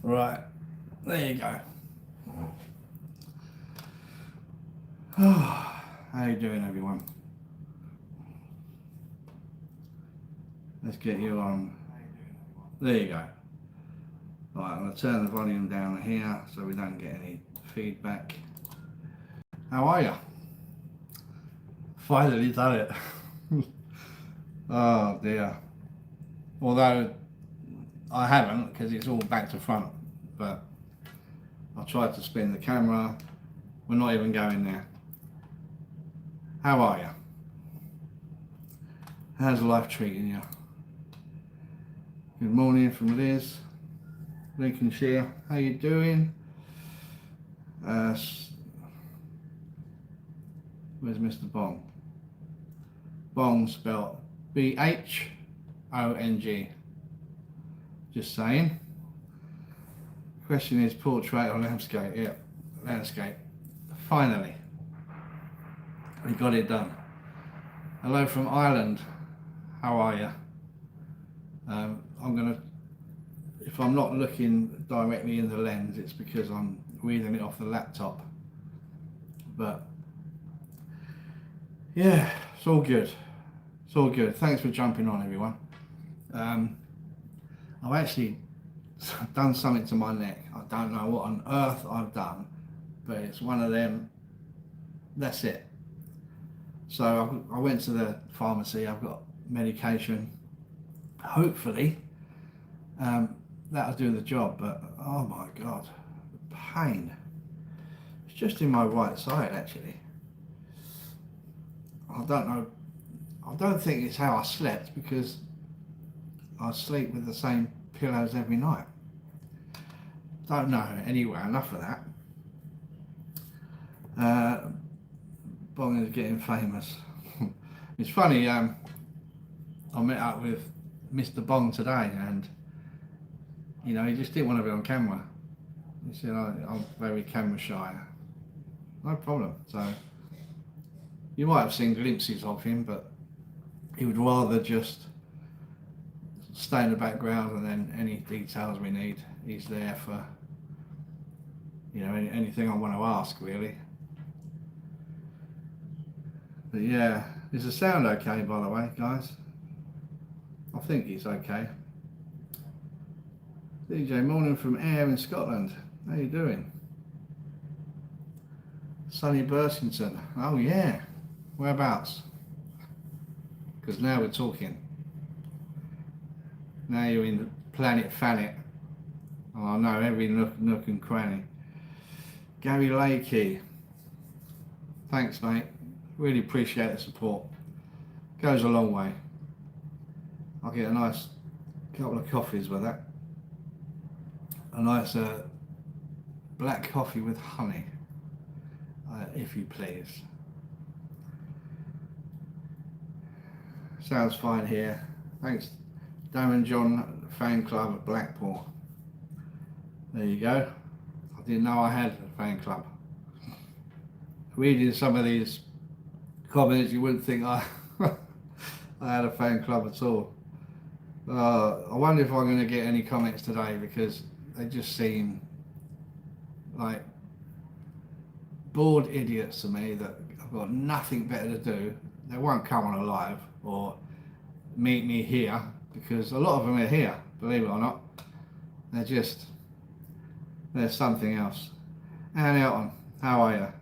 Right, there you go. How you doing, everyone? Let's get you on. There you go. Right, I'm going to turn the volume down here so we don't get any feedback. How are you? Finally done it. Oh dear. Although I haven't, because it's all back to front, but I tried to spin the camera. We're not even going there. How are you? How's life treating you? Good morning from Liz, Lincolnshire. How you doing? Where's Mr. Bong? Bong spelled B-H-O-N-G. Just saying. Question is portrait or landscape? Yeah, landscape. Finally, we got it done. Hello from Ireland. How are you? I'm gonna, if I'm not looking directly in the lens, it's because I'm reading it off the laptop. But yeah, it's all good. It's all good. Thanks for jumping on, everyone. I've actually done something to my neck. I don't know what on earth I've done, but it's one of them. That's it. So I went to the pharmacy. I've got medication. Hopefully that'll do the job, but oh my god, the pain. It's just in my right side actually. I don't know, I don't think it's how I slept, because I sleep with the same pillows every night. Don't know. Anyway, enough of that. Bong is getting famous. It's funny, I met up with Mr. Bong today, and you know, he just didn't want to be on camera. He said, I'm very camera shy. No problem. So you might have seen glimpses of him, but he would rather just stay in the background, and then any details we need, he's there for, you know, anything I want to ask really. But yeah, is the sound okay, by the way, guys? I think it's okay. DJ, morning from Ayr in Scotland. How you doing? Sunny Burskington. Oh yeah. Whereabouts? Because now we're talking. Now you're in Planet Fanet. Oh, I know every nook and cranny. Gary Lakey. Thanks, mate. Really appreciate the support. Goes a long way. I'll get a nice couple of coffees with that. A nice black coffee with honey, if you please. Sounds fine here. Thanks, Darren John fan club at Blackpool. There you go. I didn't know I had a fan club. Reading some of these comments, you wouldn't think I had a fan club at all. I wonder if I'm going to get any comments today, because they just seem like bored idiots to me that have got nothing better to do. They won't come on a live or meet me here, because a lot of them are here, believe it or not. There's something else. Anne Elton, how are you?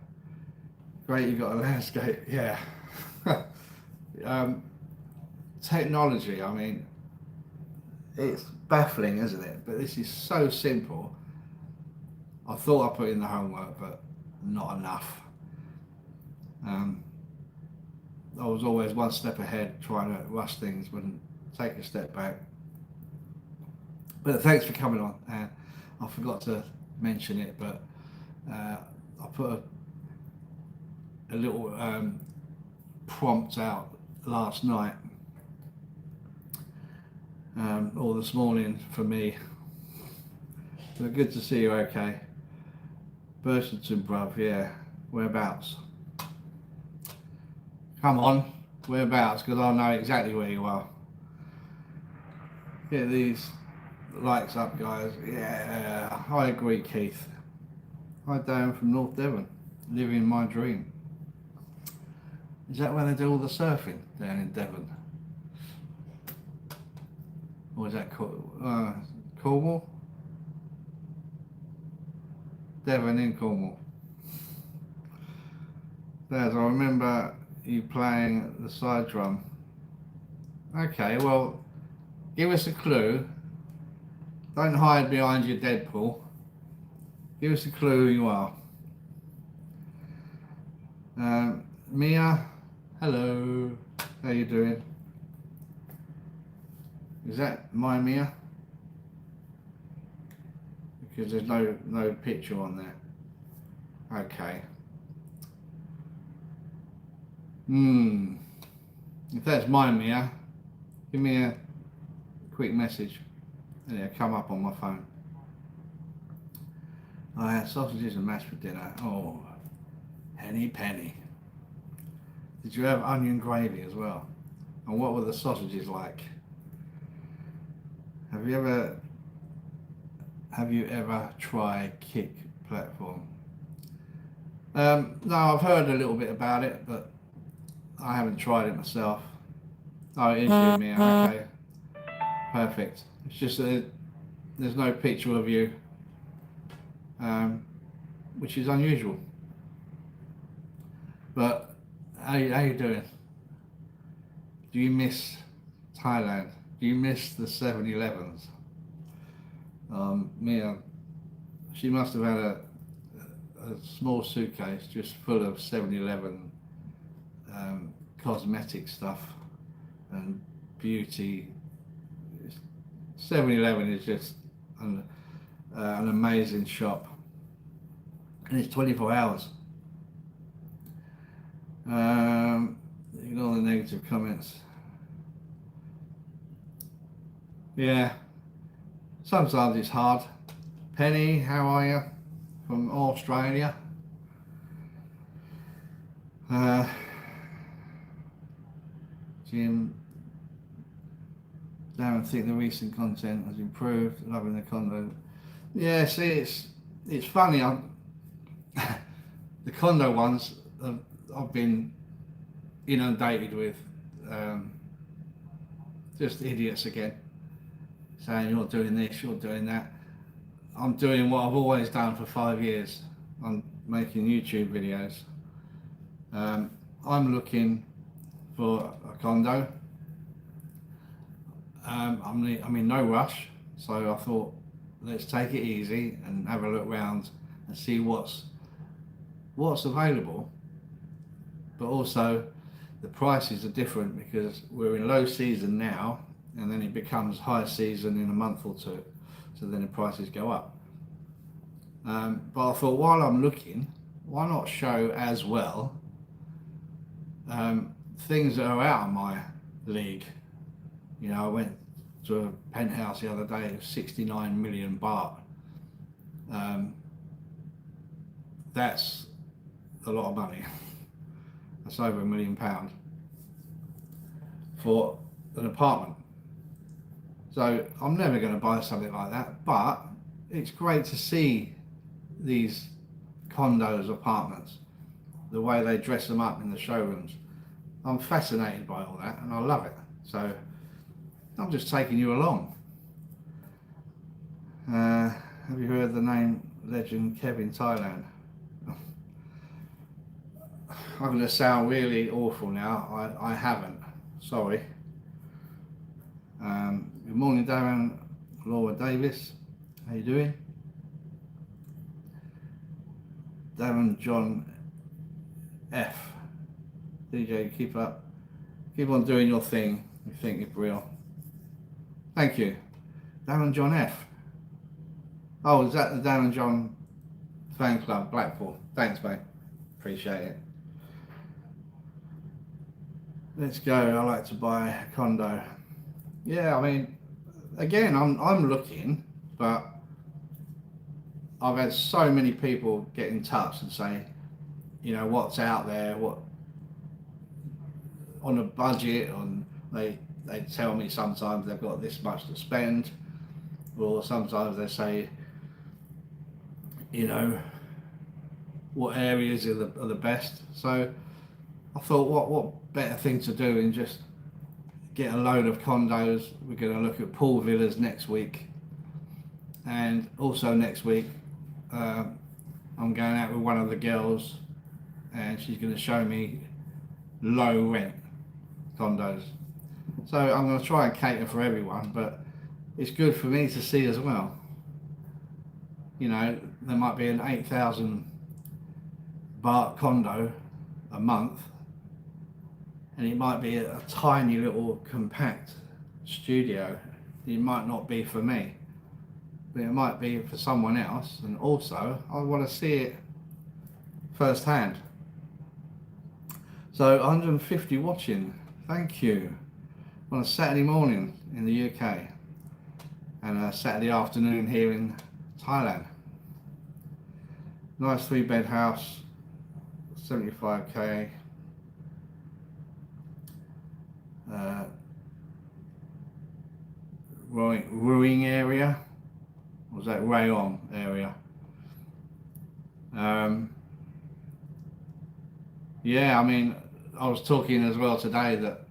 Great, you got a landscape. Yeah. Technology, I mean, it's baffling, isn't it? But this is so simple. I thought I put in the homework, but not enough. I was always one step ahead, trying to rush things, wouldn't take a step back. But thanks for coming on. I forgot to mention it, but I put a little prompt out last night, or this morning for me. So good to see you. Okay, Burshington, bruv. Yeah, whereabouts? Come on, whereabouts? Because I know exactly where you are. Get these likes up, guys. Yeah, I agree, Keith. Hi, Darren from North Devon, living my dream. Is that where they do all the surfing down in Devon? Or is that Cornwall? Devon in Cornwall. Daz, I remember you playing the side drum. Okay, well, give us a clue. Don't hide behind your Deadpool. Give us a clue who you are. Mia, hello. How you doing? Is that my Mia? Because there's no picture on there. Okay. If that's my Mia, give me a quick message. And it'll come up on my phone. I had sausages and mashed for dinner. Oh, henny penny. Did you have onion gravy as well? And what were the sausages like? Have you ever tried Kick platform? No, I've heard a little bit about it, but I haven't tried it myself. Oh, it is you, Mia. Okay, perfect. It's just that there's no picture of you, which is unusual. But how you doing? Do you miss Thailand? Do you miss the 7-Elevens? Mia, she must have had a small suitcase just full of 7-Eleven cosmetic stuff and beauty. 7-Eleven is just an amazing shop, and it's 24 hours. Ignore the negative comments. Yeah, sometimes it's hard. Penny, how are you? From Australia. Jim, Darren, think the recent content has improved. Loving the condo. Yeah, see, it's funny. The condo ones I've been inundated with just idiots again, saying you're doing this, you're doing that. I'm doing what I've always done for 5 years. I'm making YouTube videos. I'm looking for a condo. I'm in no rush, so I thought let's take it easy and have a look round and see what's available. But also the prices are different because we're in low season now, and then it becomes high season in a month or two, so then the prices go up. But I thought while I'm looking, why not show as well things that are out of my league. I went to a penthouse the other day, 69 million baht. That's a lot of money. That's over £1 million for an apartment. So I'm never going to buy something like that, but it's great to see these condos, apartments, the way they dress them up in the showrooms. I'm fascinated by all that and I love it. So I'm just taking you along. Have you heard the name legend Kevin Thailand? I'm going to sound really awful now. I haven't. Sorry. Good morning, Darren. Laura Davis. How you doing? Darren John F. DJ, keep on doing your thing. You think you're real. Thank you. Darren John F. Oh, is that the Darren John fan club, Blackpool? Thanks, mate. Appreciate it. Let's go. I like to buy a condo. Yeah, I mean, again, I'm looking, but I've had so many people get in touch and say, what's out there, what on a budget, they tell me sometimes they've got this much to spend, or sometimes they say, you know, what areas are the best. So I thought, what better thing to do than just get a load of condos. We're going to look at pool villas next week, and also next week I'm going out with one of the girls, and she's going to show me low rent condos. So I'm going to try and cater for everyone, but it's good for me to see as well. You know, there might be an 8,000 baht condo a month, and it might be a tiny little compact studio. It might not be for me, but it might be for someone else. And also, I want to see it firsthand. So 150 watching, thank you. On a Saturday morning in the UK and a Saturday afternoon here in Thailand. Nice 3-bed house, 75k. Ruing area, or was that Rayon area? Yeah, I mean, I was talking as well today that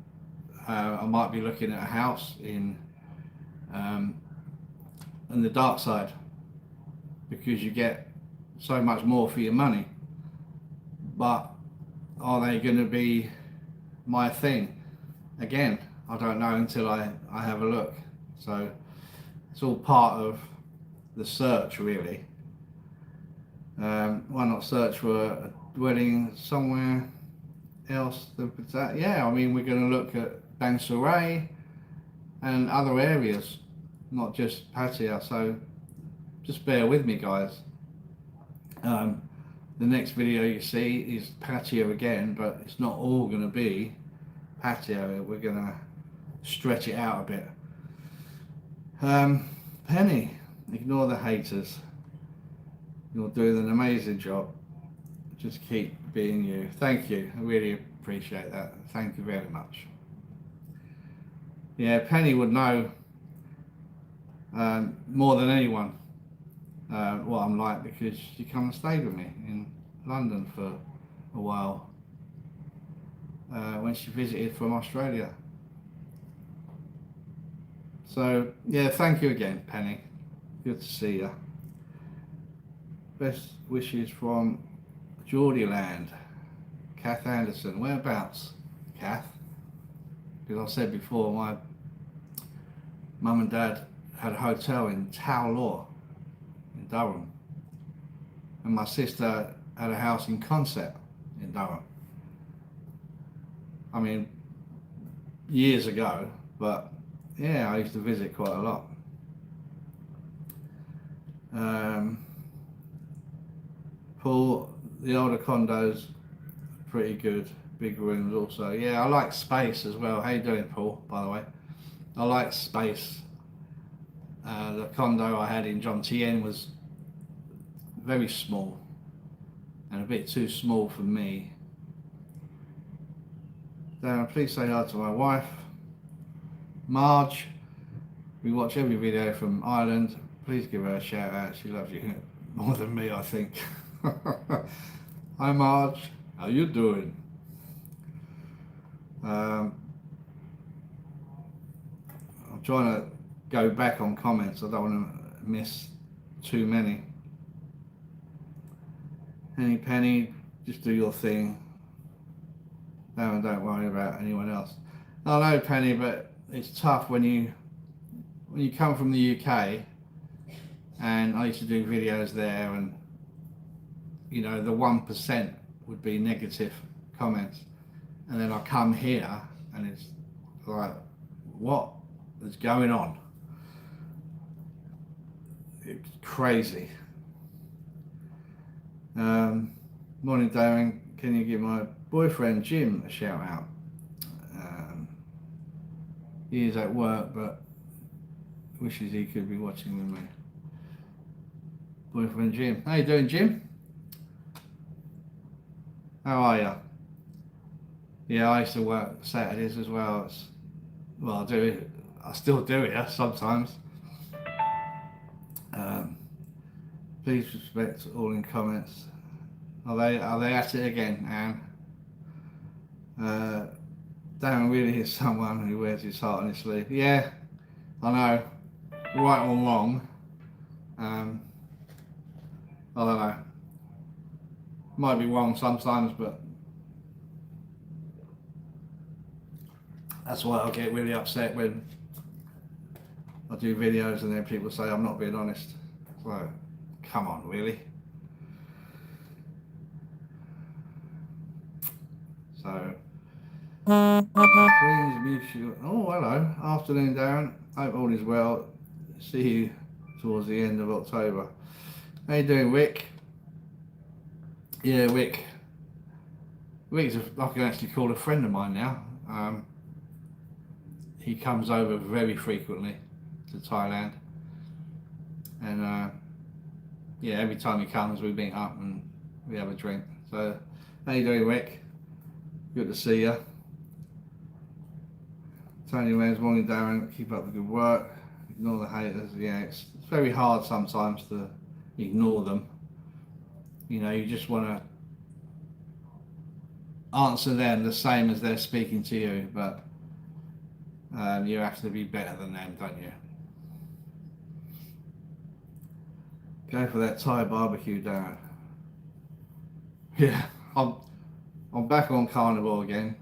I might be looking at a house in the dark side, because you get so much more for your money. But are they going to be my thing? Again, I don't know until I have a look. So it's all part of the search, really. Why not search for a dwelling somewhere else than that? Yeah, I mean, we're going to look at Bang Sarai and other areas, not just Pattaya. So just bear with me, guys. The next video you see is Pattaya again, but it's not all going to be Pattaya. We're going to stretch it out a bit. Penny, ignore the haters. You're doing an amazing job. Just keep being you. Thank you. I really appreciate that. Thank you very much. Yeah, Penny would know more than anyone what I'm like, because she come and stayed with me in London for a while when she visited from Australia. So yeah, thank you again, Penny. Good to see you. Best wishes from Geordieland. Kath Anderson. Whereabouts, Kath? Because I said before, my mum and dad had a hotel in Tow Law in Durham, and my sister had a house in Concept in Durham. I mean, years ago, but yeah, I used to visit quite a lot. Paul, the older condos, pretty good. Big rooms also. Yeah, I like space as well. How you doing, Paul, by the way? I like space. The condo I had in John Tien was very small and a bit too small for me. Darren, please say hi to my wife, Marge. We watch every video from Ireland. Please give her a shout out. She loves you more than me, I think. Hi Marge, how you doing? I'm trying to go back on comments. I don't want to miss too many. Penny, just do your thing. No, don't worry about anyone else. I know, Penny, but it's tough when you come from the UK, and I used to do videos there, and you know, the 1% would be negative comments, and then I come here and it's like, what is going on? It's crazy. Morning, Darren. Can you give my boyfriend Jim a shout out? He is at work, but wishes he could be watching with me. Boyfriend Jim. How you doing, Jim? How are you? Yeah, I used to work Saturdays as well. I still do it sometimes. Um, please respect all in comments. Are they at it again, Anne? Darren really is someone who wears his heart on his sleeve. Yeah, I know. Right or wrong. I don't know. Might be wrong sometimes, but that's why I get really upset when I do videos and then people say I'm not being honest. So, come on, really? So, Queen's Mutual. Oh, hello. Afternoon, Darren. Hope all is well. See you towards the end of October. How you doing, Wick? Yeah, Wick. Wick's I can actually call a friend of mine now. He comes over very frequently to Thailand, and yeah, every time he comes, we meet up and we have a drink. So, how you doing, Wick? Good to see you. Tony Rams, morning, Darren. Keep up the good work. Ignore the haters. Yeah, it's very hard sometimes to ignore them. You know, you just want to answer them the same as they're speaking to you, but you have to be better than them, don't you? Go for that Thai barbecue, Darren. Yeah, I'm back on carnivore again,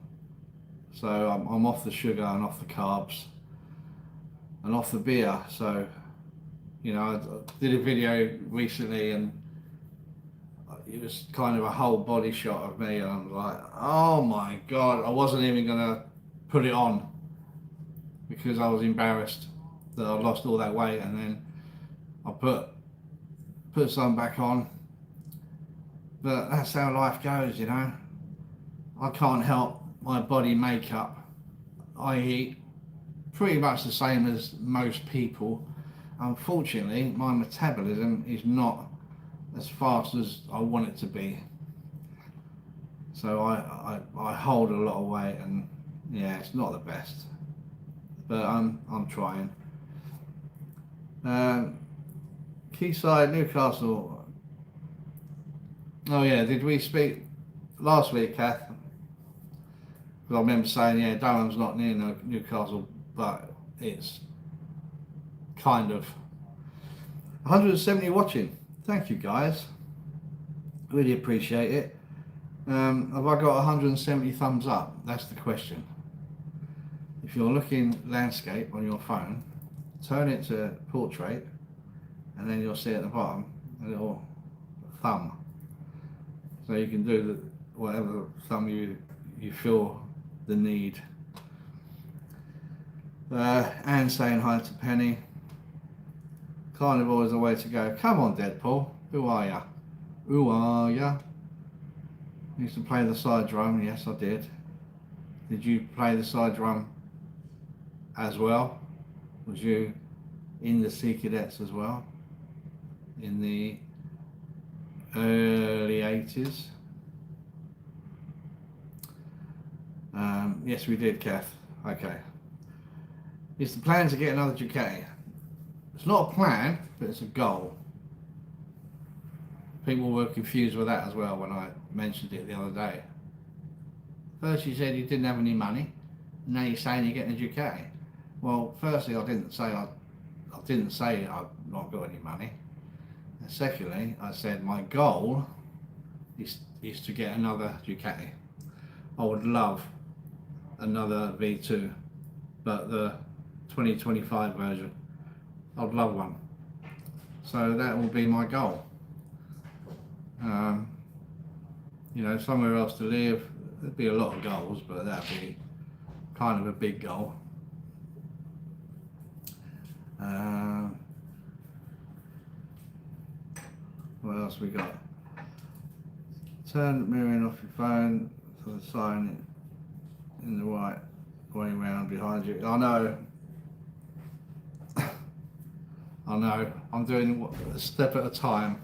so I'm off the sugar and off the carbs and off the beer. So, you know, I did a video recently and it was kind of a whole body shot of me, and I'm like, oh my god, I wasn't even gonna put it on because I was embarrassed that I lost all that weight, and then I put some back on. But that's how life goes, you know. I can't help my body makeup. I eat pretty much the same as most people. Unfortunately, my metabolism is not as fast as I want it to be. So I hold a lot of weight, and yeah, it's not the best. But I'm trying. Quayside, Newcastle. Oh yeah, did we speak last week, Kath? Because I remember saying, yeah, Durham's not near Newcastle, but it's kind of. 170 watching. Thank you, guys. Really appreciate it. Have I got 170 thumbs up? That's the question. If you're looking landscape on your phone, turn it to portrait, and then you'll see at the bottom a little thumb. So you can do whatever thumb you feel the need. Anne saying hi to Penny. Carnivore is the way to go. Come on, Deadpool. Who are ya? Who are ya? Used to play the side drum. Yes, I did. Did you play the side drum as well? Was you in the Sea Cadets as well? In the early 80s? Yes, we did, Kath. Okay. It's the plan to get another Ducati. It's not a plan, but it's a goal. People were confused with that as well when I mentioned it the other day. First you said you didn't have any money, and now you're saying you're getting a Ducati. Well, firstly, I didn't say I've not got any money. And secondly, I said my goal is to get another Ducati. I would love another V2, but the 2025 version. I'd love one. So that will be my goal. You know, somewhere else to live. There'd be a lot of goals, but that'd be kind of a big goal. What else we got? Turn the mirroring off your phone so the sign in the right way round behind you. I know. I know. I'm doing a step at a time.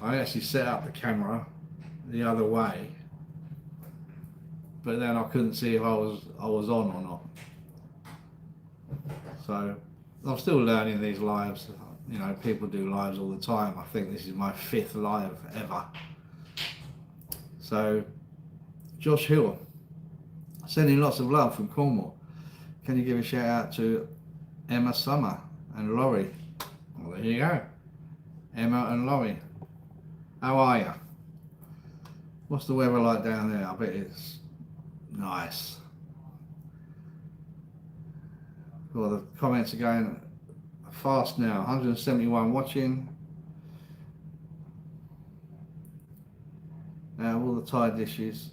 I actually set up the camera the other way, but then I couldn't see if I was on or not. So I'm still learning these lives. You know, people do lives all the time. I think this is my 5th live ever. So, Josh Hill, sending lots of love from Cornwall. Can you give a shout out to Emma Summer and Laurie? Well, there you go. Emma and Laurie. How are you? What's the weather like down there? I bet it's nice. Well, the comments are going fast now. 171 watching. Now, all the Thai dishes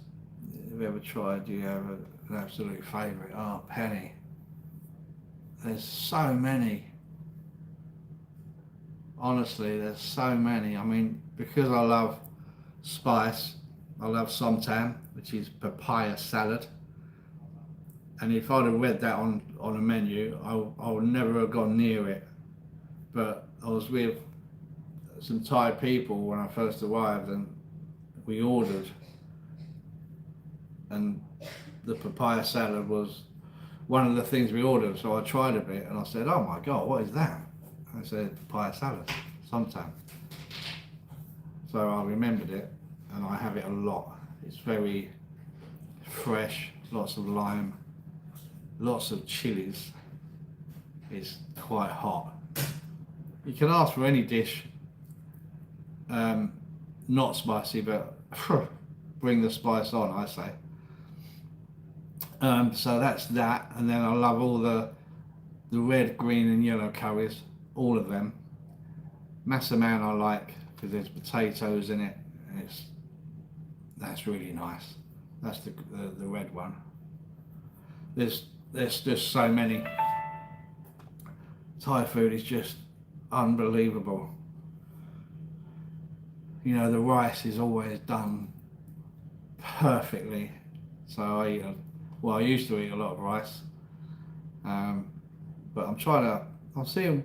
you've ever tried, do you have an absolute favourite? Oh, Penny. There's so many. Honestly, there's so many. I mean, because I love spice, I love somtam, which is papaya salad. And if I'd have read that on a menu, I would never have gone near it. But I was with some Thai people when I first arrived, and we ordered, and the papaya salad was one of the things we ordered. So I tried a bit, and I said, "Oh my God, what is that?" I said, "Papaya salad, somtam." So I remembered it, and I have it a lot. It's very fresh, lots of lime, lots of chilies. It's quite hot. You can ask for any dish, not spicy, but bring the spice on, I say. So that's that, and then I love all the red, green and yellow curries, all of them. Massaman I like because there's potatoes in it, and that's really nice. That's the red one. There's just so many. Thai food is just unbelievable. You know, the rice is always done perfectly. So I used to eat a lot of rice, but I'm seeing,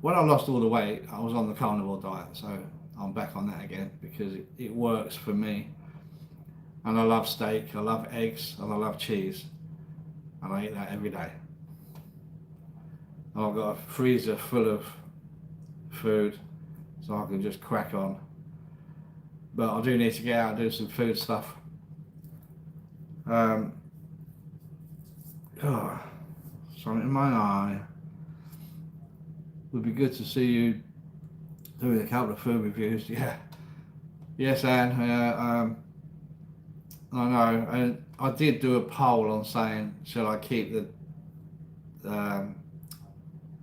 when I lost all the weight, I was on the carnivore diet, so I'm back on that again because it works for me. And I love steak, I love eggs, and I love cheese, and I eat that every day. I've got a freezer full of food, so I can just crack on. But I do need to get out and do some food stuff. Something in my eye. Would be good to see you doing a couple of food reviews. Yeah. Yes, Anne. I know. And I did do a poll on saying, shall I keep the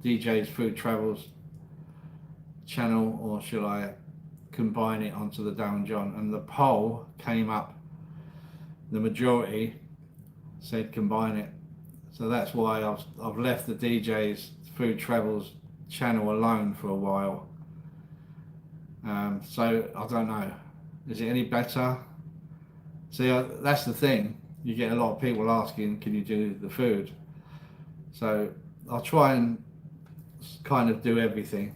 DJ's Food Travels channel, or should I combine it onto the Darren John? And the poll came up, the majority said combine it. So that's why I've left the DJ's Food Travels channel alone for a while. So I don't know, is it any better? See, that's the thing, you get a lot of people asking, can you do the food? So I'll try and kind of do everything.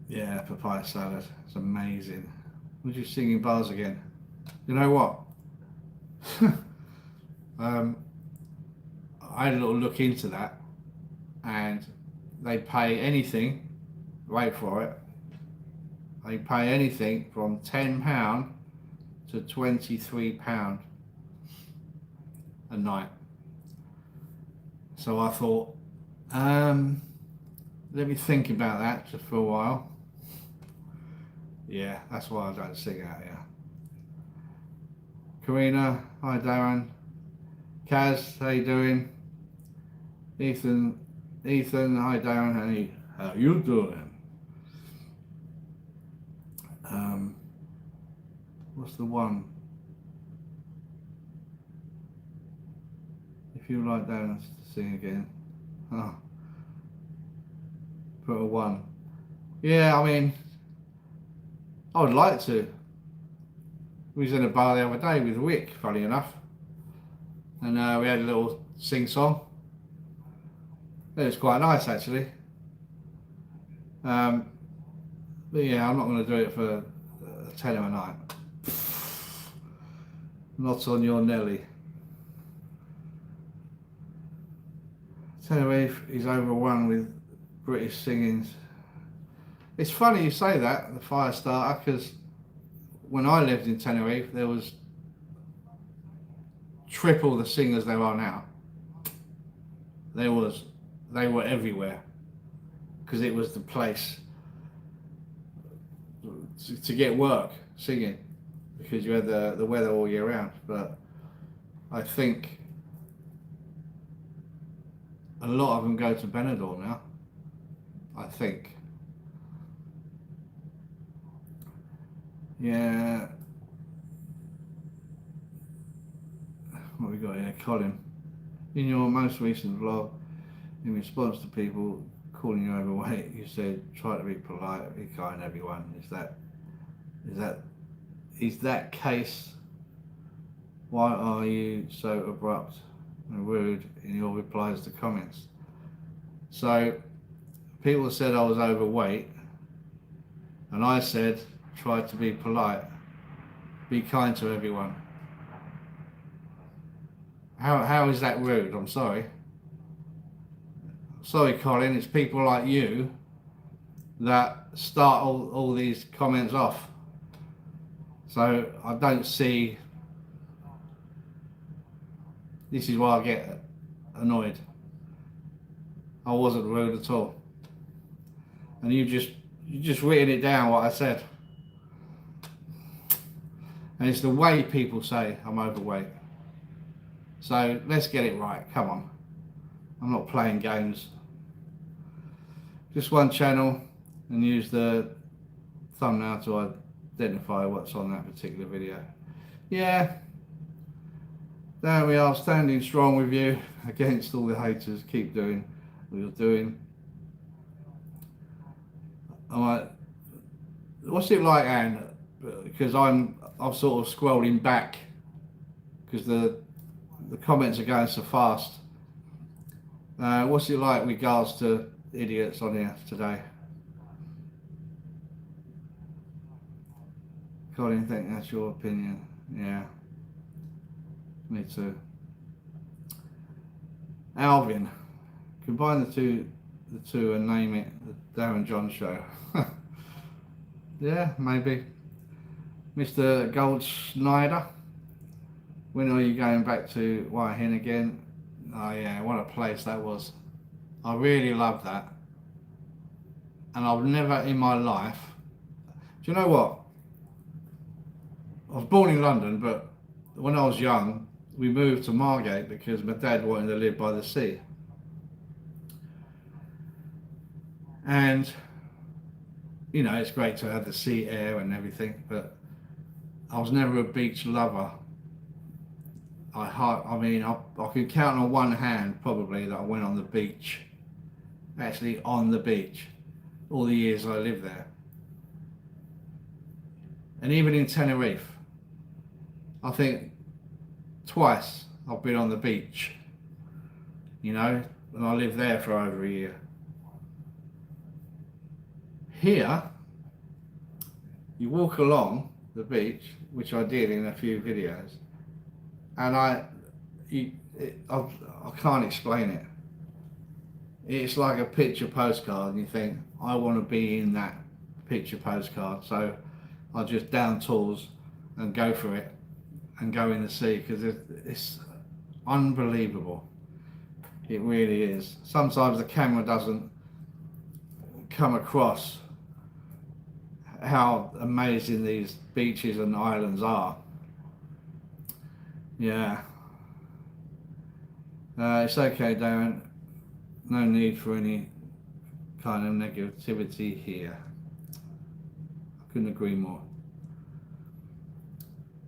Yeah, papaya salad, it's amazing. Was you singing bars again? You know what? I had a little look into that, and they pay anything, wait for it, they pay anything from £10 to £23 a night. So I thought, let me think about that just for a while. Yeah, that's why I don't sing out here. Karina, hi Darren. Kaz, how you doing? Ethan, hi Darren, how you doing? What's the one? If you like Darren to sing again. Oh. Put a 1. Yeah, I mean, I would like to. We was in a bar the other day with Wick, funny enough, and we had a little sing-song. It was quite nice actually. But yeah, I'm not going to do it for a tenner a night. Not on your Nelly. Tenerife is overrun with British singings. It's funny you say that, the fire starter, because when I lived in Tenerife, there was triple the singers there are now. They were everywhere, because it was the place to get work singing, because you had the weather all year round. But I think a lot of them go to Benidorm now, I think. Yeah. What we got here? Colin. In your most recent vlog, in response to people calling you overweight, you said try to be polite, be kind, everyone. Is that case? Why are you so abrupt and rude in your replies to comments? So people said I was overweight, and I said try to be polite, be kind to everyone. How is that rude? I'm sorry. Sorry, Colin, it's people like you that start all these comments off. So I don't see, this is why I get annoyed. I wasn't rude at all. And you just written it down what I said. And it's the way people say I'm overweight. So let's get it right, come on. I'm not playing games. Just one channel, and use the thumbnail to identify what's on that particular video. Yeah, there we are, standing strong with you against all the haters. Keep doing what you're doing. Alright, what's it like, Anne? Because I'm sort of scrolling back because the comments are going so fast. What's it like with regards to idiots on here today? Colin, think that's your opinion. Yeah, me too. Alvin, combine the two and name it the Darren John Show. Yeah, maybe. Mr. Goldschneider, when are you going back to Whitehin again? Oh yeah, what a place that was. I really loved that. And I've never in my life, do you know what? I was born in London, but when I was young, we moved to Margate because my dad wanted to live by the sea. And, you know, it's great to have the sea air and everything, but I was never a beach lover. I mean, I could count on one hand probably that I went on the beach, actually on the beach, all the years I lived there. And even in Tenerife, I think twice I've been on the beach, you know, and I lived there for over a year. Here, you walk along the beach, which I did in a few videos, and I can't explain it. It's like a picture postcard, and you think, I want to be in that picture postcard, so I just down tools and go for it and go in the sea, because it's unbelievable. It really is. Sometimes the camera doesn't come across how amazing these beaches and islands are. Yeah. It's okay, Darren. No need for any kind of negativity here. I couldn't agree more.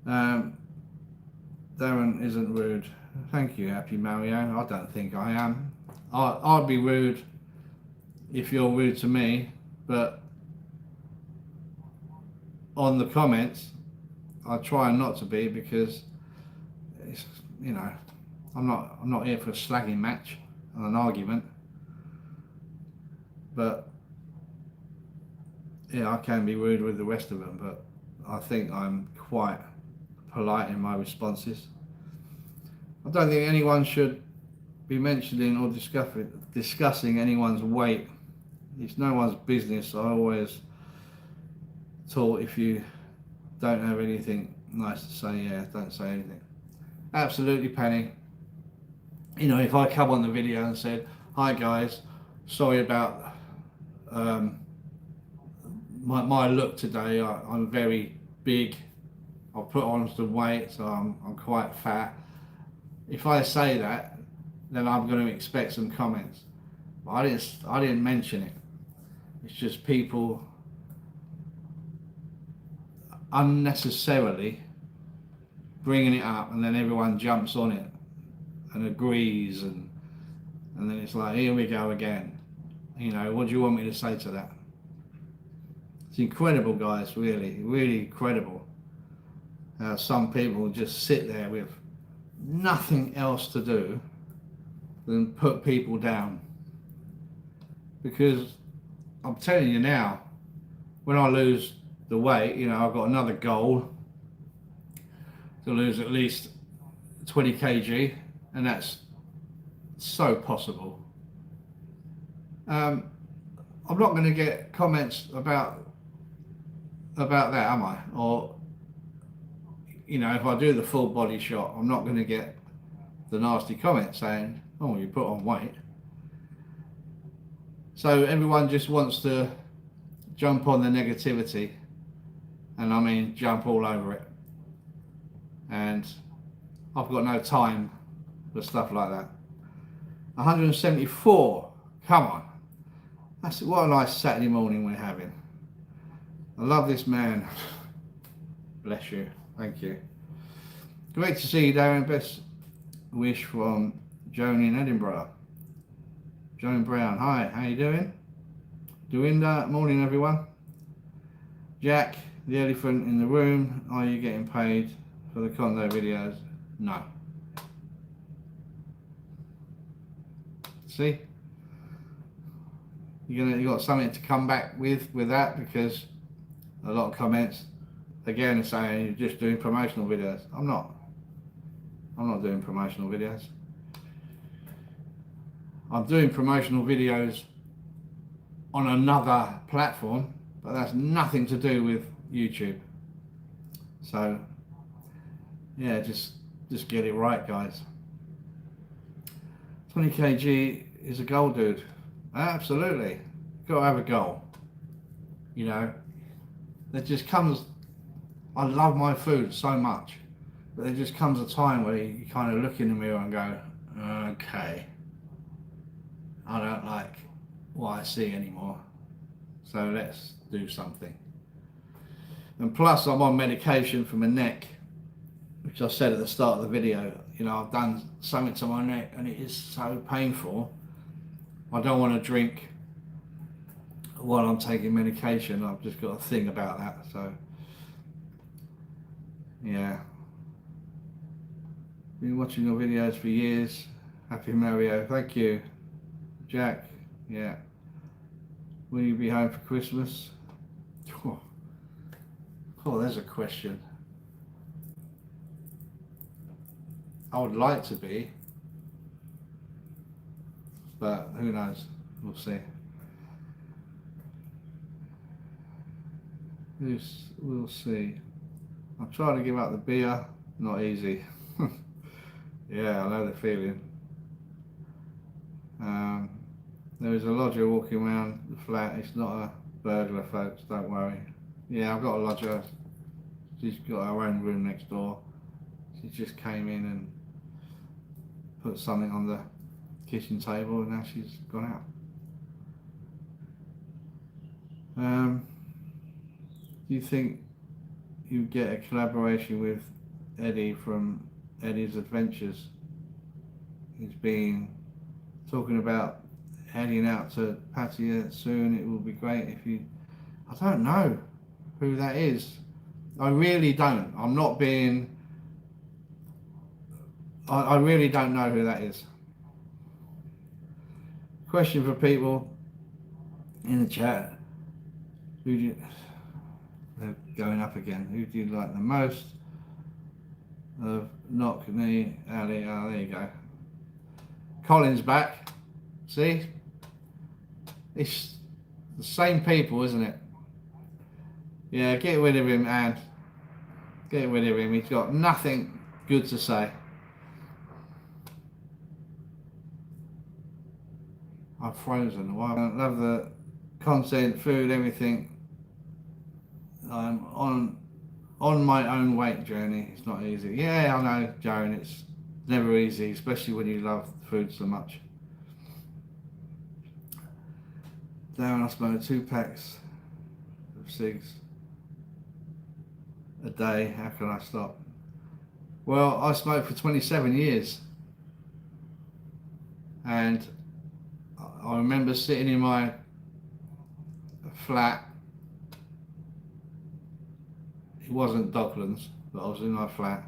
Darren isn't rude. Thank you, Happy Mario. I don't think I am. I'd be rude if you're rude to me, but on the comments, I try not to be, because it's, you know, I'm not here for a slagging match and an argument. But yeah, I can be rude with the rest of them, but I think I'm quite polite in my responses. I don't think anyone should be mentioning or discussing anyone's weight. It's no one's business. I always thought if you don't have anything nice to say, yeah, don't say anything. Absolutely, Penny. You know, if I come on the video and said, hi guys, sorry about my look today, I'm very big, I've put on some weight, so I'm quite fat. If I say that, then I'm going to expect some comments. But I didn't mention it. It's just people unnecessarily bringing it up, and then everyone jumps on it and agrees, and then it's like, here we go again. You know, what do you want me to say to that? It's incredible, guys, really, really incredible. Some people just sit there with nothing else to do than put people down. Because I'm telling you now, when I lose the weight, you know, I've got another goal to lose at least 20 kg, and that's so possible. I'm not going to get comments about that, am I? Or, you know, if I do the full body shot, I'm not going to get the nasty comments saying, oh, you put on weight. So everyone just wants to jump on the negativity, and I mean jump all over it. And I've got no time for stuff like that. 174, come on. That's what a nice Saturday morning we're having. I love this man. Bless you. Thank you. Great to see you, Darren. Best wish from Joan in Edinburgh. Joan Brown. Hi, how you doing? Doinda. Morning, everyone. Jack, the elephant in the room. Are you getting paid for the condo videos? No. See? You got something to come back with that, because a lot of comments again are saying you're just doing promotional videos. I'm not doing promotional videos. I'm doing promotional videos on another platform, but that's nothing to do with YouTube. So yeah, just get it right, guys. 20 kg is a goal, dude. Absolutely. Got to have a goal. You know, there just comes, I love my food so much, but there just comes a time where you kind of look in the mirror and go, okay, I don't like what I see anymore, so let's do something. And plus I'm on medication for my neck, which I said at the start of the video. You know, I've done something to my neck and it is so painful. I don't want to drink while I'm taking medication. I've just got a thing about that. So yeah, been watching your videos for years. Happy Mario. Thank you, Jack. Yeah, will you be home for Christmas? Oh, there's a question. I would like to be, but who knows? We'll see. We'll see. I'm trying to give up the beer. Not easy. Yeah, I know the feeling. There is a lodger walking around the flat. It's not a burglar, folks. Don't worry. Yeah, I've got a lodger. She's got her own room next door. She just came in and put something on the kitchen table, and now she's gone out. Do you think you get a collaboration with Eddie from Eddie's Adventures? He's been talking about heading out to Pattaya soon. It will be great if you... I don't know who that is. I really don't. I'm not being... I really don't know who that is. Question for people in the chat. Who do you... They're going up again. Who do you like the most? Knock, knee, Ali. Oh, there you go. Colin's back. See? It's the same people, isn't it? Yeah, get rid of him, Anne. Get rid of him. He's got nothing good to say. I've frozen. Well, I love the content, food, everything. I'm on my own weight journey. It's not easy. Yeah, I know, Joan. It's never easy, especially when you love food so much. Darren, I smoke 2 packs of cigs a day. How can I stop? Well, I smoked for 27 years, and I remember sitting in my flat. It wasn't Docklands, but I was in my flat,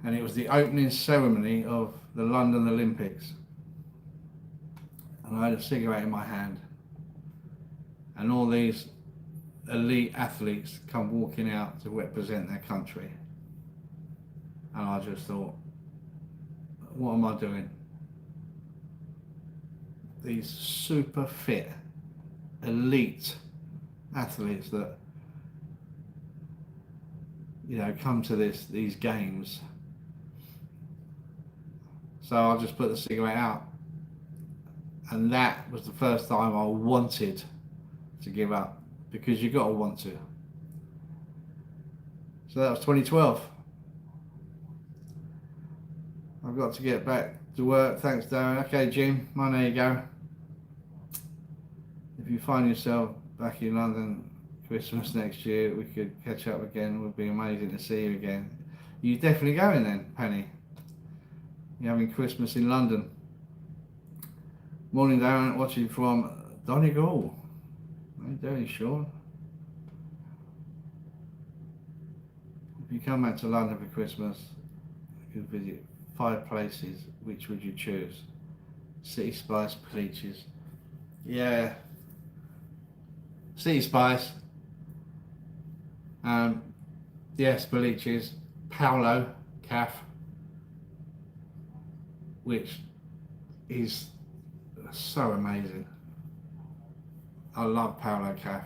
and it was the opening ceremony of the London Olympics, and I had a cigarette in my hand, and all these elite athletes come walking out to represent their country, and I just thought, what am I doing? These super fit elite athletes that, you know, come to these games. So I just put the cigarette out, and that was the first time I wanted to give up, because you got to want to. So that was 2012. I've got to get back to work. Thanks, Darren. Okay, Jim, there you go. If you find yourself back in London Christmas next year, we could catch up again. It would be amazing to see you again. You're definitely going then, Penny. You're having Christmas in London. Morning, Darren, watching from Donegal. How you doing, Sean? If you come back to London for Christmas, you could visit 5 places. Which would you choose? City Spice, Bleachers. Yeah. City Spice. Yes, Bleachers. Paolo Caf, which is so amazing. I love Paolo Caf.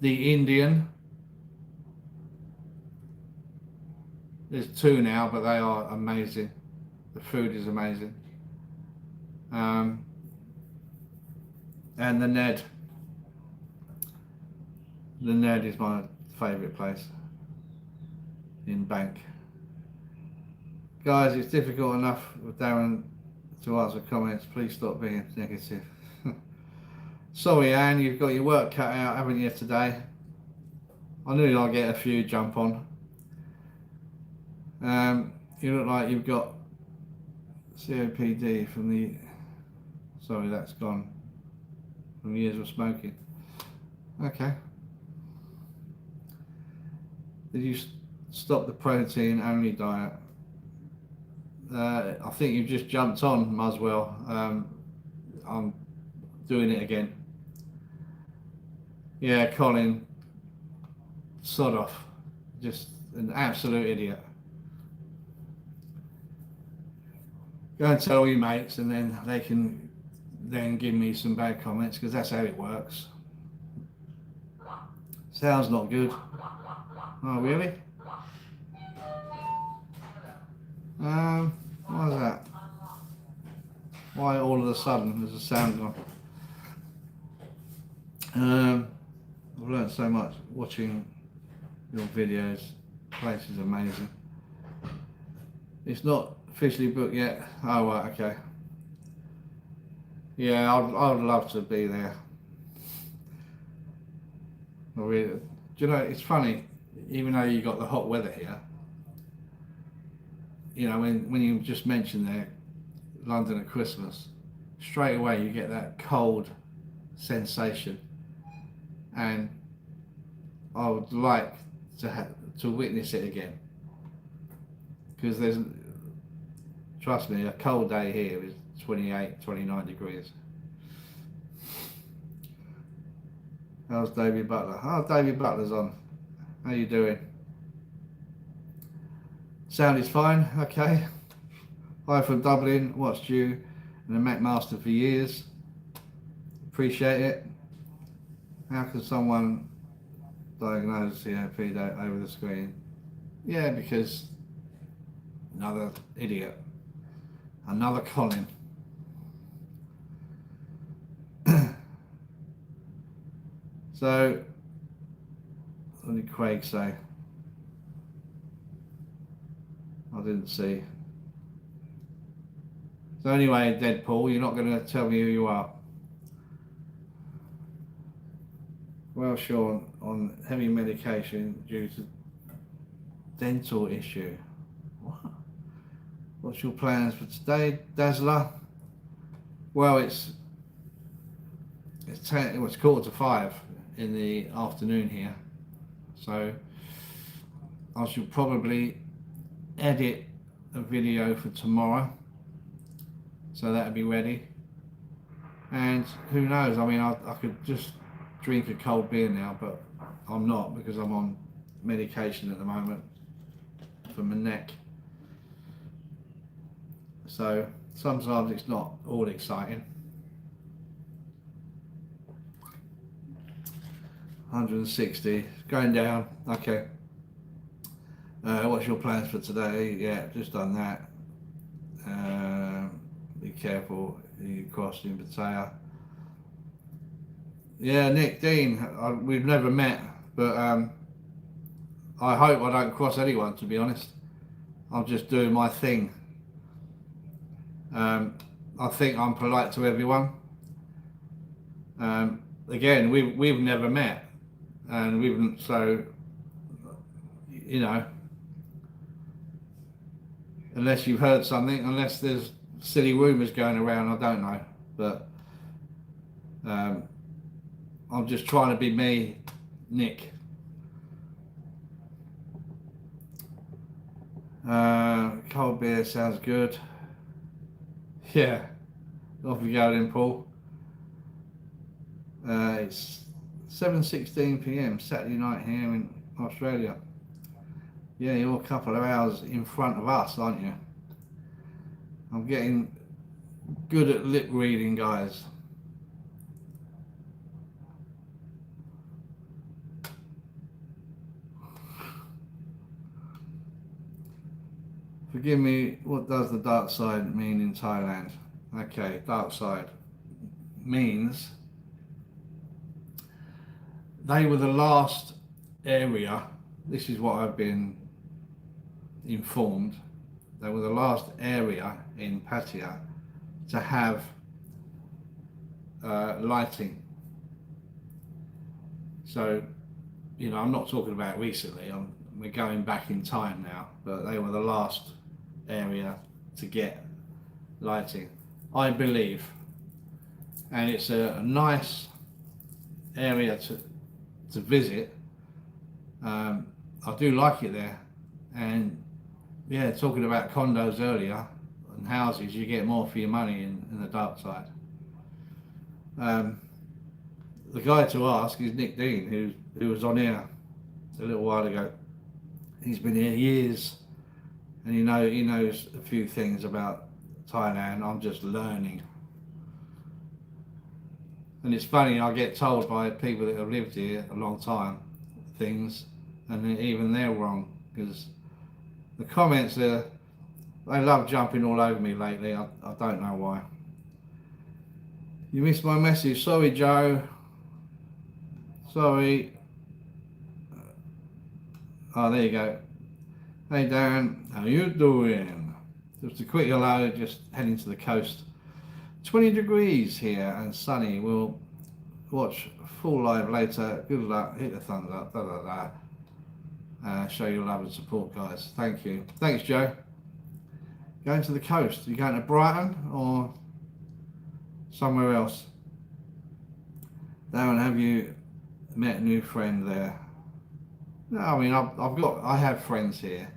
The Indian. There's 2 now, but they are amazing. The food is amazing. And the Ned. The Ned is my favourite place in Bank. Guys, it's difficult enough with Darren to answer comments. Please stop being negative. Sorry, Anne, you've got your work cut out, haven't you, today? I knew I'd get a few jump on. You look like you've got COPD from the... Sorry, that's gone. From years of smoking. Okay. Did you stop the protein only diet? I think you've just jumped on, Muswell. I'm doing it again. Yeah, Colin, sod off. Just an absolute idiot. Go and tell all your mates, and then they can then give me some bad comments, because that's how it works. Sounds not good. Oh, really? Why is that? Why all of a sudden there's a sound gone? I've learned so much watching your videos. The place is amazing. It's not officially booked yet. Oh, right, okay. Yeah, I'd love to be there. Really, do you know, it's funny, even though you got the hot weather here, you know, when you just mentioned there, London at Christmas, straight away you get that cold sensation, and I would like to witness it again, because there's, trust me, a cold day here is 28, 29 degrees. How's David Butler? Oh, David Butler's on. How you doing? Sound is fine, okay. Hi from Dublin, watched you and the Mac Master for years. Appreciate it. How can someone diagnose COPD over the screen? Yeah, because another idiot. Another Colin. So, what did Craig say? I didn't see. So anyway, Deadpool, you're not going to tell me who you are. Well, Sean, on heavy medication due to dental issue. What? What's your plans for today, Dazzler? Well, it's 4:45 in the afternoon here, so I should probably edit a video for tomorrow, so that'll be ready. And who knows? I mean, I could just drink a cold beer now, but I'm not because I'm on medication at the moment for my neck. So sometimes it's not all exciting. 160, going down. Okay. What's your plans for today? Yeah, just done that. Be careful, you crossed in Pattaya. Yeah, Nick Dean, we've never met, but I hope I don't cross anyone, to be honest. I'm just doing my thing. I think I'm polite to everyone. Again, we've never met, and we've, so, you know, unless you've heard something, unless there's silly rumours going around, I don't know, but I'm just trying to be me, Nick. Cold beer sounds good. Yeah, off we go then, Paul. It's 7:16 p.m. Saturday night here in Australia. Yeah, you're a couple of hours in front of us, aren't you? I'm getting good at lip reading, guys. Forgive me, what does the dark side mean in Thailand? Okay, dark side means they were the last area, this is what I've been informed, they were the last area in Pattaya to have lighting. So, you know, I'm not talking about recently, we're going back in time now, but they were the last area to get lighting, I believe. And it's a nice area to visit. I do like it there. And yeah, talking about condos earlier and houses, you get more for your money in the dark side. The guy to ask is Nick Dean, who was on here a little while ago. He's been here years, and he knows a few things about Thailand. I'm just learning. And it's funny, I get told by people that have lived here a long time things, and even they're wrong, because the comments they love jumping all over me lately. I don't know why. You missed my message. Sorry, Joe. Sorry. Oh, there you go. Hey, Darren. How you doing? Just a quick hello. Just heading to the coast. 20 degrees here and sunny. We'll watch full live later. Good luck. Hit the thumbs up. Da, da, da. Show your love and support, guys. Thank you. Thanks, Joe. Going to the coast. Are you going to Brighton or somewhere else? Darren, have you met a new friend there? No, I mean, I have friends here.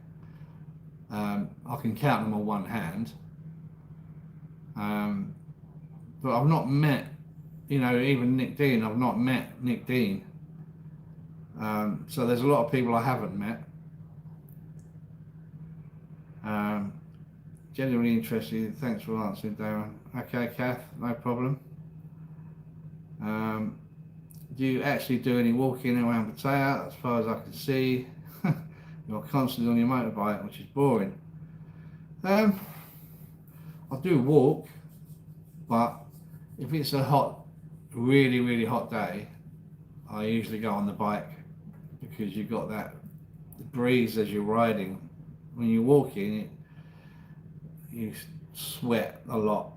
I can count them on one hand. But I've not met, you know, even Nick Dean. I've not met Nick Dean. So there's a lot of people I haven't met. Um, Genuinely interested. Thanks for answering, Darren. Okay, Kath, no problem. Do you actually do any walking around Pattaya? As far as I can see, you're constantly on your motorbike, which is boring. I do walk, but if it's a really, really hot day, I usually go on the bike because you've got that breeze as you're riding. When you're walking, you sweat a lot.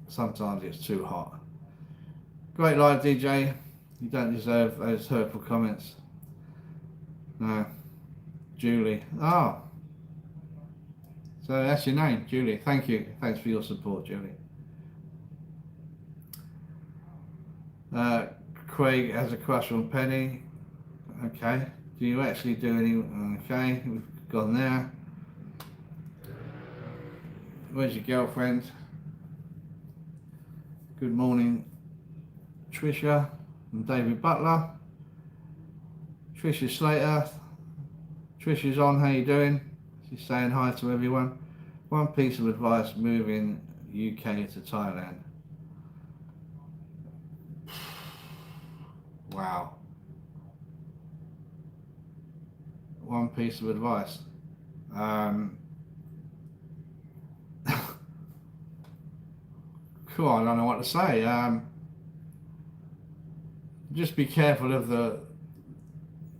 Sometimes it's too hot. Great live, DJ. You don't deserve those hurtful comments. No. Julie. Oh. So that's your name, Julie. Thank you. Thanks for your support, Julie. Craig has a crush on Penny. Okay. Do you actually do any? Okay. We've gone there. Where's your girlfriend? Good morning, Trisha and David Butler. Trisha Slater. Trisha's on. How you doing? She's saying hi to everyone. One piece of advice moving UK to Thailand. Wow. One piece of advice. Cool, I don't know what to say. Just be careful of the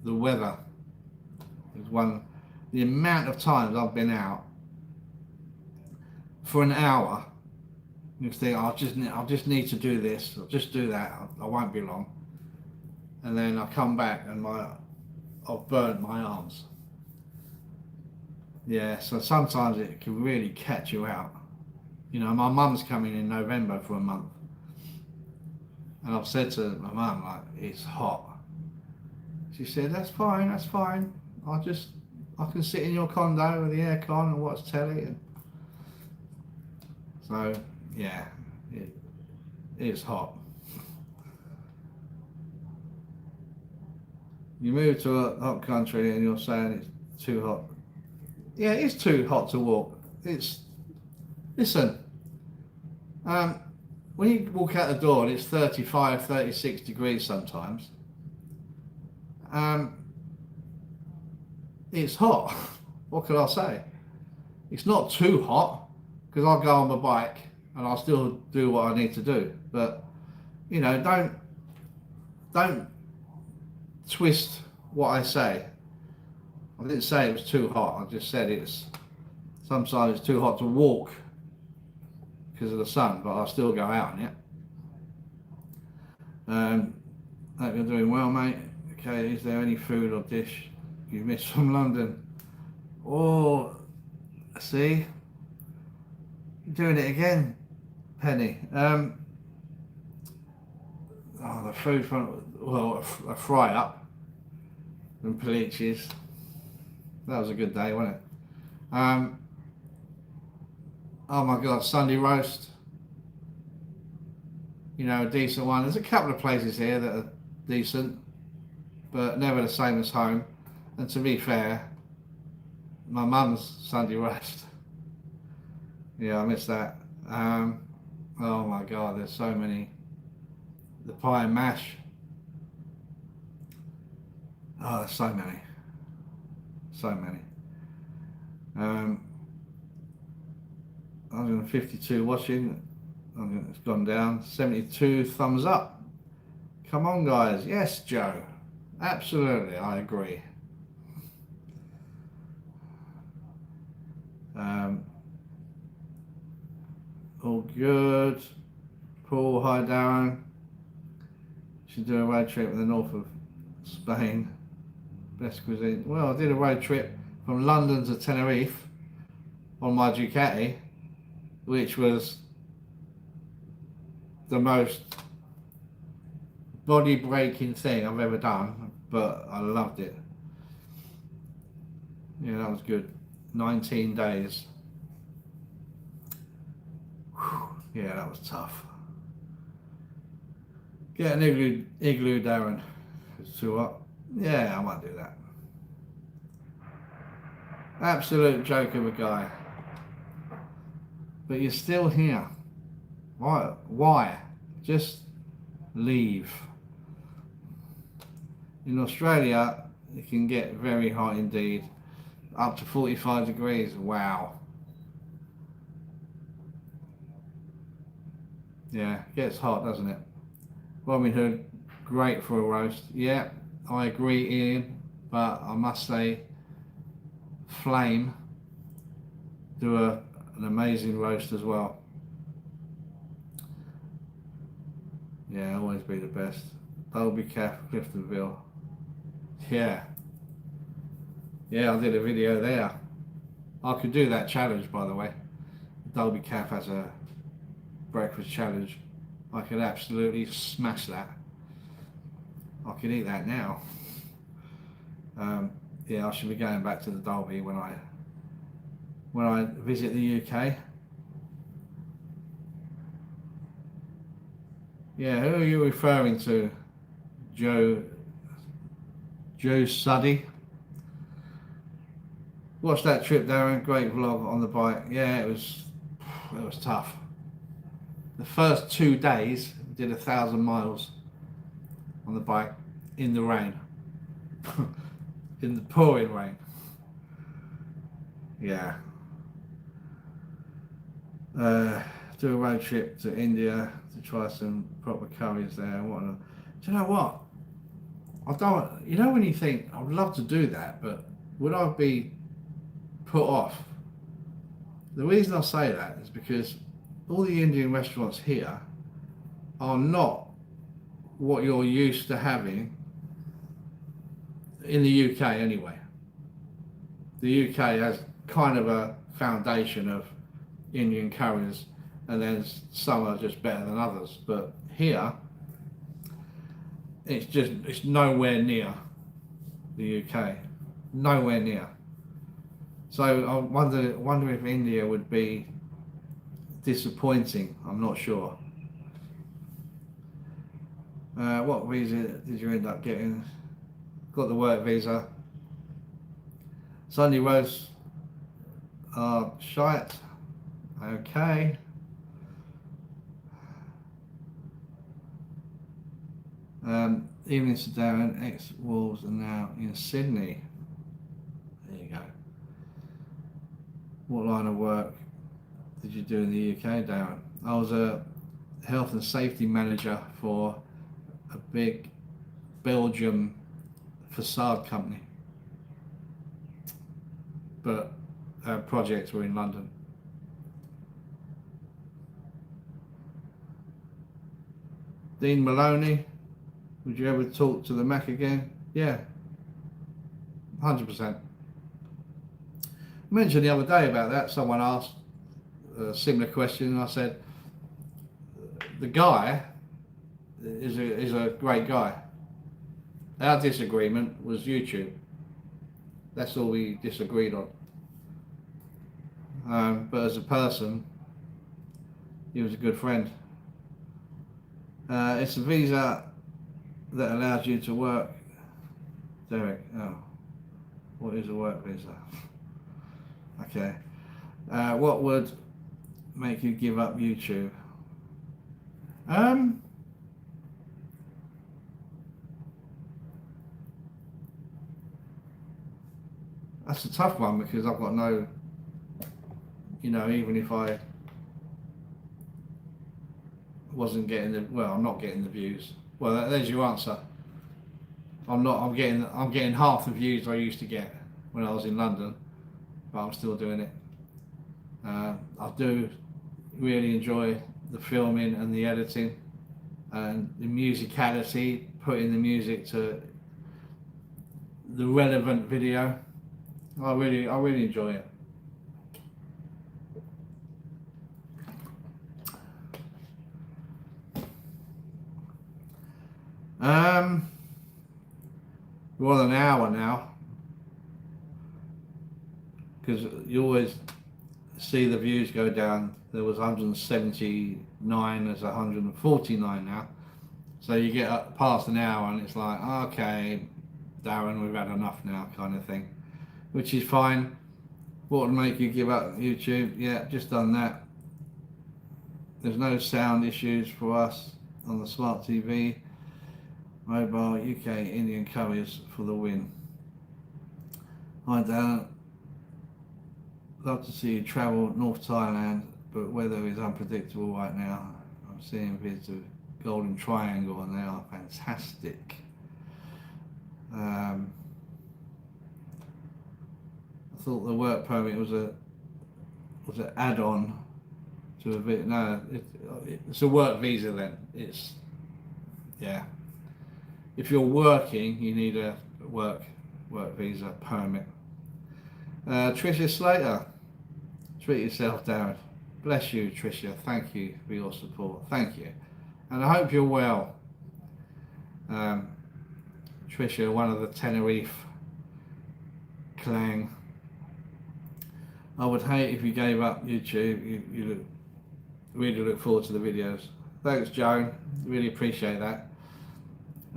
weather. The amount of times I've been out for an hour, you think I just need to do this, I'll just do that, I won't be long, and then I come back and I've burnt my arms. Yeah, so sometimes it can really catch you out. You know, my mum's coming in November for a month, and I've said to my mum, like, it's hot. She said, that's fine, I can sit in your condo with the aircon and watch telly. And so, yeah, it is hot. You move to a hot country and you're saying it's too hot. Yeah, it is too hot to walk. Listen, when you walk out the door and it's 35, 36 degrees sometimes, it's hot. What can I say? It's not too hot because I'll go on my bike and I'll still do what I need to do. But, you know, don't twist what I say. I didn't say it was too hot. I just said sometimes it's too hot to walk because of the sun, but I'll still go out in it. Hope you're doing well, mate. Okay, is there any food or dish you missed from London? Oh, see? You're doing it again, Penny. The food from, a fry up and piliches. That was a good day, wasn't it? Oh my God, Sunday roast. You know, a decent one. There's a couple of places here that are decent, but never the same as home. And to be fair, my mum's Sunday roast. Yeah, I miss that. Oh my God, there's so many. The pie and mash. Oh, there's so many. So many. 152 watching. It's gone down. 72 thumbs up. Come on, guys. Yes, Joe. Absolutely, I agree. All good. Paul, hi Darren. Should do a road trip in the north of Spain. Best cuisine. Well, I did a road trip from London to Tenerife on my Ducati, which was the most body breaking thing I've ever done, but I loved it. Yeah, that was good. 19 days. Whew. Yeah, that was tough. Get an igloo, Darren. It's too hot. Yeah, I might do that. Absolute joke of a guy. But you're still here. Why? Why? Just leave. In Australia, it can get very hot indeed. Up to 45 degrees. Wow. Yeah, it gets hot, doesn't it? Robin Hood, great for a roast. Yeah, I agree, Ian. But I must say, Flame do an amazing roast as well. Yeah, always be the best. Dolby Calf, Cliftonville. Yeah. Yeah, I did a video there. I could do that challenge, by the way. Dolby Calf has a breakfast challenge. I could absolutely smash that. I could eat that now. Yeah, I should be going back to the Dolby when I visit the UK. Yeah, who are you referring to? Joe Suddy? Watched that trip, Darren. Great vlog on the bike. Yeah, it was tough. The first 2 days, did 1,000 miles on the bike in the rain, in the pouring rain. Yeah. Do a road trip to India to try some proper curries there and whatnot. Do you know what? I don't. You know when you think I'd love to do that, but would I be put off? The reason I say that is because all the Indian restaurants here are not what you're used to having in the UK anyway. The UK has kind of a foundation of Indian curries, and then some are just better than others. But here, it's nowhere near the UK, nowhere near. So I wonder if India would be disappointing. I'm not sure. What visa did you end up getting? Got the work visa. Sunday roast are shite. Okay. Evening to Darren, ex-Wolves are now in Sydney. There you go. What line of work did you do in the UK, Darren? I was a health and safety manager for a big Belgium facade company, but our projects were in London. Dean Maloney, would you ever talk to the Mac again? Yeah, 100%. I mentioned the other day about that. Someone asked a similar question, and I said, the guy is a great guy. Our disagreement was YouTube. That's all we disagreed on. But as a person, he was a good friend. It's a visa that allows you to work. Derek, oh, what is a work visa? Okay. What would make you give up YouTube? That's a tough one because I've got no, even if I wasn't getting I'm not getting the views. Well, there's your answer. I'm getting half the views I used to get when I was in London, but I'm still doing it. I do really enjoy the filming and the editing and the musicality, putting the music to the relevant video. I really enjoy it. We're on an hour now because you always see the views go down. There was 179, there's 149 now. So you get up past an hour and it's like, okay, Darren, we've had enough now, kind of thing, which is fine. What would make you give up YouTube? Yeah, just done that. There's no sound issues for us on the smart TV. Mobile UK Indian Curries for the win. Hi Dan, love to see you travel North Thailand, but weather is unpredictable right now. I'm seeing vids of Golden Triangle and they are fantastic. I thought the work permit was an add-on to a bit. No, it's a work visa then. It's, yeah. If you're working, you need a work visa permit. Tricia Slater, treat yourself, Darren. Bless you, Tricia. Thank you for your support. Thank you, and I hope you're well. Tricia, one of the Tenerife clan. I would hate if you gave up YouTube. You really look forward to the videos. Thanks, Joan. Really appreciate that.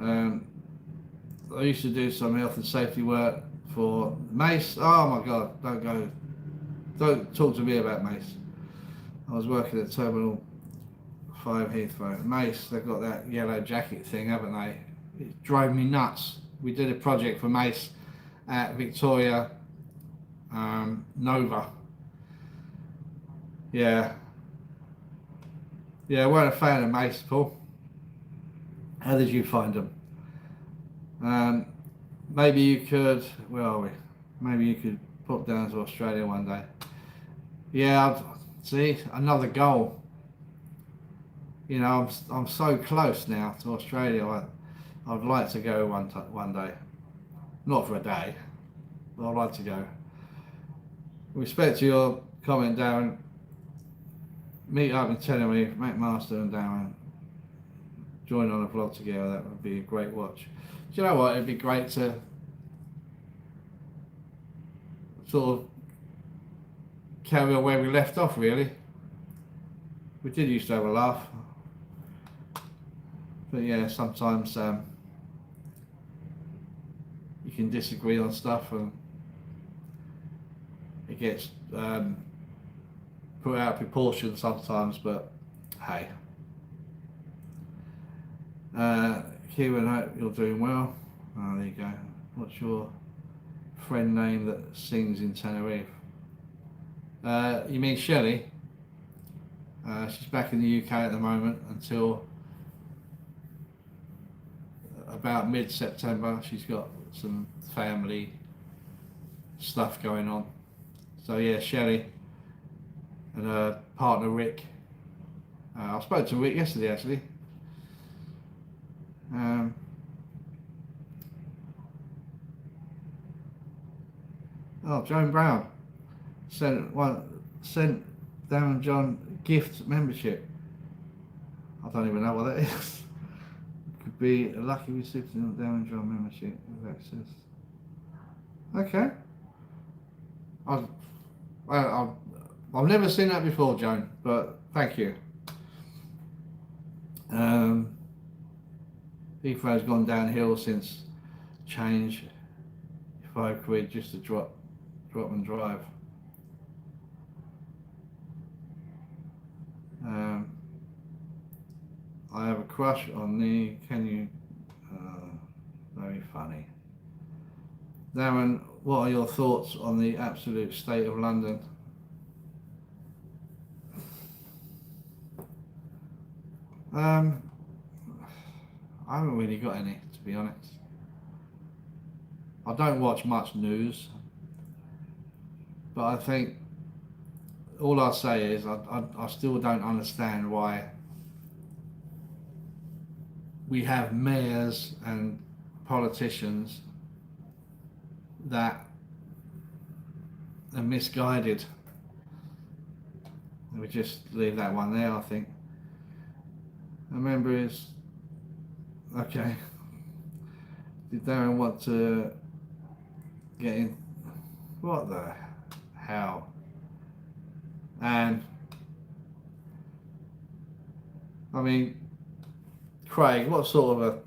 I used to do some health and safety work for Mace. Oh my God, don't talk to me about Mace. I was working at Terminal 5 Heathrow. Mace, they've got that yellow jacket thing, haven't they? It drove me nuts. We did a project for Mace at Victoria Nova. Yeah, I weren't a fan of Mace, Paul. How did you find them? Maybe you could, where are we? Maybe you could pop down to Australia one day. Yeah, see, another goal. You know, I'm so close now to Australia. I'd like to go one day. Not for a day, but I'd like to go. With respect to your comment, Darren, meet up in Tenerife, McMaster and Darren, join on a vlog together. That would be a great watch. Do you know what? It'd be great to sort of carry on where we left off, really. We did used to have a laugh. But yeah, sometimes you can disagree on stuff and it gets put out of proportion sometimes, but hey. Kieran, I hope you're doing well. Oh, there you go. What's your friend name that sings in Tenerife? You mean Shelley? She's back in the UK at the moment until about mid-September. She's got some family stuff going on. So yeah, Shelley and her partner Rick. I spoke to Rick yesterday actually. Oh, Joan Brown sent Darren John gift membership. I don't even know what that is. Could be a lucky recipient of Darren John membership with access. Okay. I've never seen that before, Joan, but thank you. Heathrow's gone downhill since change. £5 just to drop and drive. I have a crush on the. Can you? Very funny. Darren, what are your thoughts on the absolute state of London? I haven't really got any, to be honest. I don't watch much news, but I think all I say is I still don't understand why we have mayors and politicians that are misguided. We just leave that one there, I think. A member is okay. Did Darren want to get in? What the hell? And I mean, Craig, what sort of a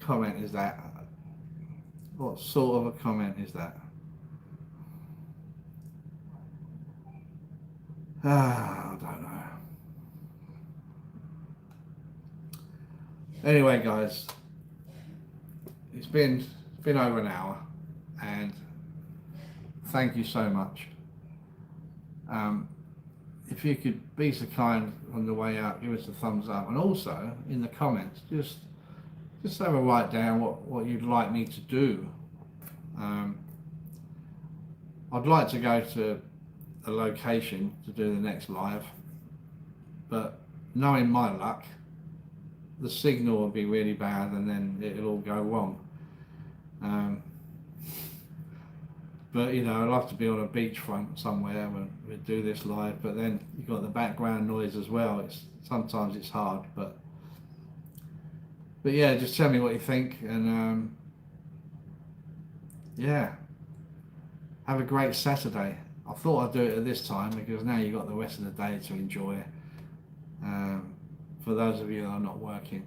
comment is that? What sort of a comment is that? I don't know. Anyway, guys, it's been over an hour, and thank you so much. If you could be so kind on the way out, give us a thumbs up, and also in the comments, just have a write down what you'd like me to do. I'd like to go to a location to do the next live, but knowing my luck, the signal will be really bad and then it'll all go wrong. But you know, I'd love to be on a beachfront somewhere when we do this live, but then you've got the background noise as well. Sometimes it's hard, but yeah, just tell me what you think, and yeah, have a great Saturday. I thought I'd do it at this time because now you've got the rest of the day to enjoy, for those of you that are not working.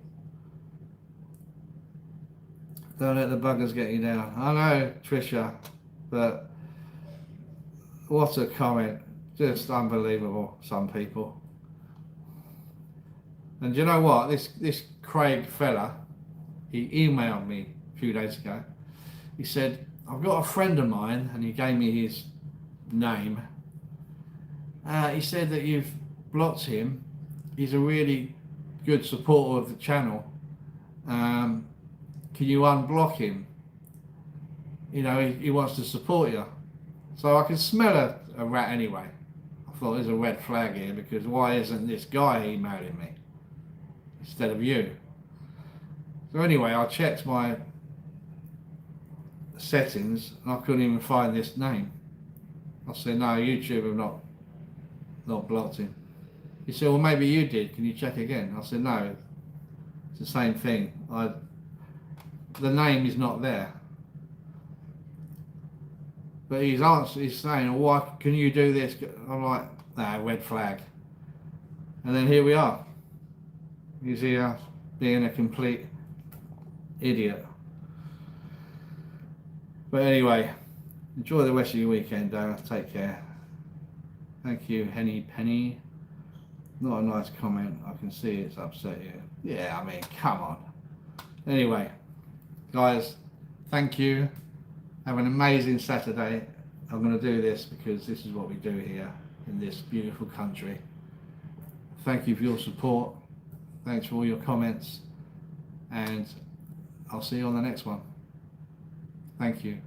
Don't let the buggers get you down. I know, Trisha, but what a comment. Just unbelievable, some people. And you know what? This Craig fella, he emailed me a few days ago. He said, I've got a friend of mine, and he gave me his name. He said that you've blocked him. He's a really good supporter of the channel. Can you unblock him? You know, he wants to support you. So I can smell a rat anyway. I thought there's a red flag here, because why isn't this guy emailing me instead of you? So anyway, I checked my settings and I couldn't even find this name. I said, no, YouTube have not blocked him. He said, well, maybe you did. Can you check again? I said, no, it's the same thing. The name is not there. But he's saying, well, why can you do this? I'm like, nah, red flag. And then here we are. He's here being a complete idiot. But anyway, enjoy the rest of your weekend, take care. Thank you, Henny Penny. Not a nice comment. I can see it's upset you. Yeah, I mean, come on. Anyway, guys, thank you. Have an amazing Saturday. I'm going to do this because this is what we do here in this beautiful country. Thank you for your support. Thanks for all your comments. And I'll see you on the next one. Thank you.